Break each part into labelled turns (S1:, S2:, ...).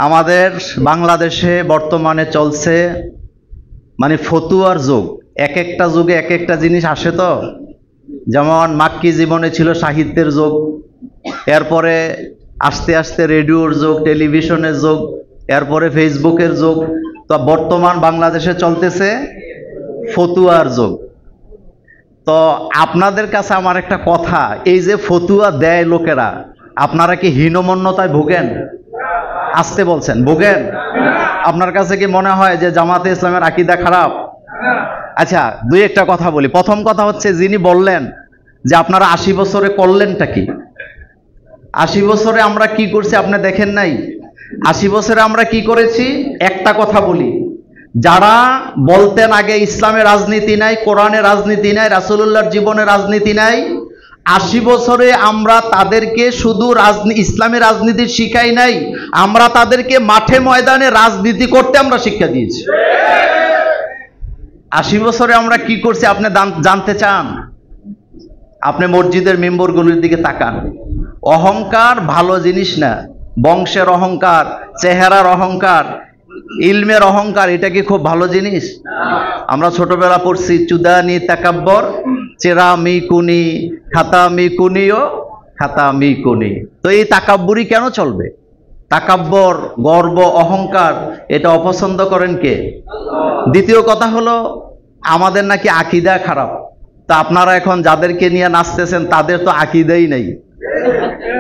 S1: আমাদের বাংলাদেশে বর্তমানে চলছে মানে ফতুয়ার যুগ। এক একটা যুগে এক একটা জিনিস আসে। তো যেমন মাক্কি জীবনে ছিল সাহিত্যের যুগ, এরপরে আস্তে আস্তে রেডিওর যুগ, টেলিভিশনের যুগ, এরপরে ফেসবুকের যুগ। তো বর্তমান বাংলাদেশে চলতেছে ফতুয়ার যুগ। তো আপনাদের কাছে আমার একটা কথা, এই যে ফতুয়া দেয় লোকেরা, আপনারা কি হীনমন্যতায় ভোগেন? আসতে বলছেন, ভোগেন? আপনার কাছে কি মনে হয় যে জামাতে ইসলামের আকীদা খারাপ? আচ্ছা, দুই একটা কথা বলি। প্রথম কথা হচ্ছে, যিনি বললেন যে আপনারা 80 বছরে করলেনটা কি? 80 বছরে আমরা কি করছি আপনি দেখেন নাই? 80 বছরে আমরা কি করেছি? একটা কথা বলি, যারা বলতেন আগে ইসলামের রাজনীতি নাই, কোরআনের রাজনীতি নাই, রাসূলুল্লাহর জীবনের রাজনীতি নাই, 80 বছরে আমরা তাদেরকে শুধু ইসলামের রাজনীতি শিখাই নাই, আমরা তাদেরকে মাঠে ময়দানে রাজনীতি করতে আমরা শিক্ষা দিয়েছি। 80 বছরে আমরা কি করছি আপনি জানতে চান? আপনি মসজিদের মেম্বরগুলির দিকে তাকান। অহংকার ভালো জিনিস না। বংশের অহংকার, চেহারার অহংকার, ইলমের অহংকার, এটা কি খুব ভালো জিনিস? আমরা ছোটবেলা পড়ছি, চুদানি তাকাব্বর চেরা মি কুনি খাতা মি কুনিও খাতা মি কুনি। তো এই তাকাব্বুরি কেন চলবে? তাকাব্বর, গর্ব, অহংকার, এটা অপছন্দ করেন কে? দ্বিতীয় কথা হলো, আমাদের নাকি আকীদা খারাপ। তা আপনারা এখন যাদেরকে নিয়ে নাচতেছেন তাদের তো আকীদাই নেই।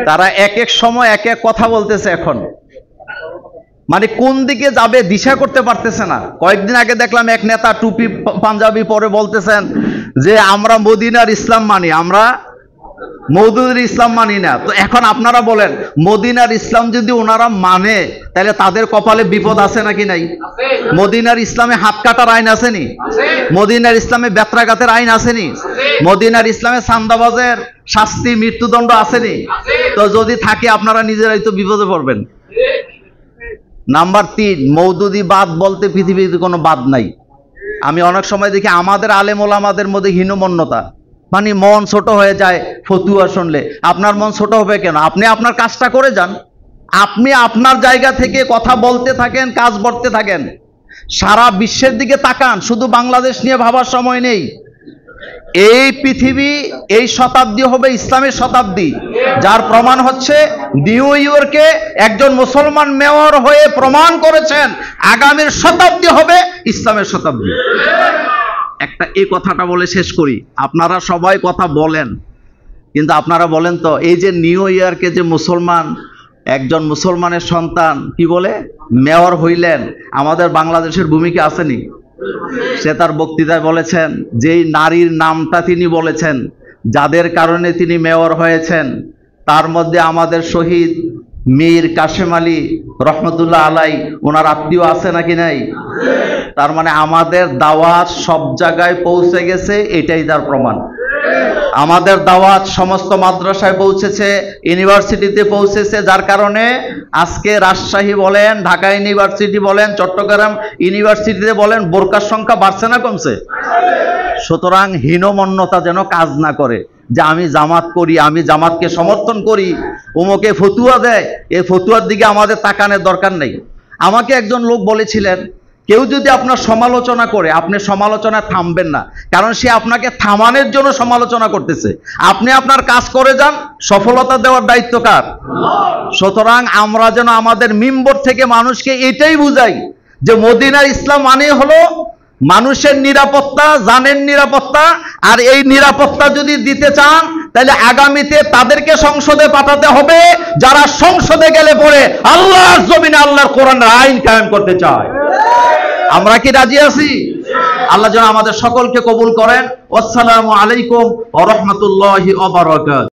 S1: তারা এক এক সময় এক এক কথা বলতেছে। এখন মানে কোন দিকে যাবে দিশা করতে পারতেছে না। কয়েকদিন আগে দেখলাম এক নেতা টুপি পাঞ্জাবি পরে বলতেছেন যে আমরা মদিনার ইসলাম মানি, আমরা মওদুদের ইসলাম মানি না। তো এখন আপনারা বলেন, মদিনার ইসলাম যদি ওনারা মানে, তাহলে তাদের কপালে বিপদ আছে নাকি নাই? মদিনার ইসলামে হাত কাটার আইন আসেনি? মদিনার ইসলামে বেত্রাঘাতের আইন আসেনি? মদিনার ইসলামে চান্দাবাজের শাস্তি, মৃত্যুদণ্ড আসেনি? তো যদি থাকে আপনারা নিজেরাই তো বিপদে পড়বেন। নাম্বার 3, মওদুদি বাদ বলতে পৃথিবীতে কোনো বাদ নাই। আমি অনেক সময় দেখি আমাদের আলেম ওলামাদের মধ্যে হীনমন্যতা, মানে মন ছোট হয়ে যায় ফতুয়া শুনলে। আপনার মন ছোট হবে কেন? আপনি আপনার কাজটা করে যান। আপনি আপনার জায়গা থেকে কথা বলতে থাকেন, কাজ করতে থাকেন। সারা বিশ্বের দিকে তাকান, শুধু বাংলাদেশ নিয়ে ভাবার সময় নেই। এই পৃথিবী, এই শতাব্দী হবে ইসলামের শতাব্দী, যার প্রমাণ হচ্ছে নিউ ইয়র্কে একজন মুসলমান মেয়র হয়ে প্রমাণ করেছেন আগামীর শতাব্দী হবে ইসলামের শতাব্দী। একটা এই কথাটা বলে শেষ করি। আপনারা সবাই কথা বলেন, কিন্তু আপনারা বলেন তো, এই যে নিউ ইয়র্কে যে মুসলমান, একজন মুসলমানের সন্তান কি বলে মেয়র হইলেন, আমাদের বাংলাদেশের ভূমিকা আসেনি? সে তার বক্তৃতায় বলেছেন, যেই নারীর নামটা তিনি বলেছেন, যাদের কারণে তিনি মেয়র হয়েছেন, তার মধ্যে আমাদের শহীদ মীর কাশেম আলী রহমতুল্লাহ আলাই, ওনার আত্মীয় আছে নাকি নাই? তার মানে আমাদের দাওয়াত সব জায়গায় পৌঁছে গেছে, এটাই তার প্রমাণ। আমাদের দাওয়াত সমস্ত মাদ্রাসায় পৌঁছেছে, ইউনিভার্সিটিতে পৌঁছেছে, যার কারণে আজকে রাজশাহী বলেন, ঢাকা ইউনিভার্সিটি বলেন, চট্টগ্রাম ইউনিভার্সিটিতে বলেন, বোরকার সংখ্যা বাড়ছে না কমছে? সুতরাং হীনমন্যতা যেন কাজ না করে যে আমি জামাত করি, আমি জামাতকে সমর্থন করি, ওমকে ফতুয়া দেয়, এই ফতুয়ার দিকে আমাদের তাকানোর দরকার নেই। আমাকে একজন লোক বলেছিলেন, কেউ যদি আপনার সমালোচনা করে, আপনি সমালোচনা থামবেন না, কারণ সে আপনাকে থামানোর জন্য সমালোচনা করতেছে। আপনি আপনার কাজ করে যান, সফলতা দেওয়ার দায়িত্ব কার? সুতরাং আমরা যেন আমাদের মিম্বর থেকে মানুষকে এটাই বুঝাই যে মদিনার ইসলাম মানে হলো মানুষের নিরাপত্তা, জানের নিরাপত্তা। আর এই নিরাপত্তা যদি দিতে চান, তাহলে আগামীতে তাদেরকে সংসদে পাঠাতে হবে যারা সংসদে গেলে পরে আল্লাহর জমিনে আল্লাহর কোরআনের আইন কায়েম করতে চায়। আমরা কি রাজি আছি? আল্লাহ যেন আমাদের সকলকে কবুল করেন। আসসালামু আলাইকুম ওয়া রাহমাতুল্লাহি ওয়া বারাকাতুহু।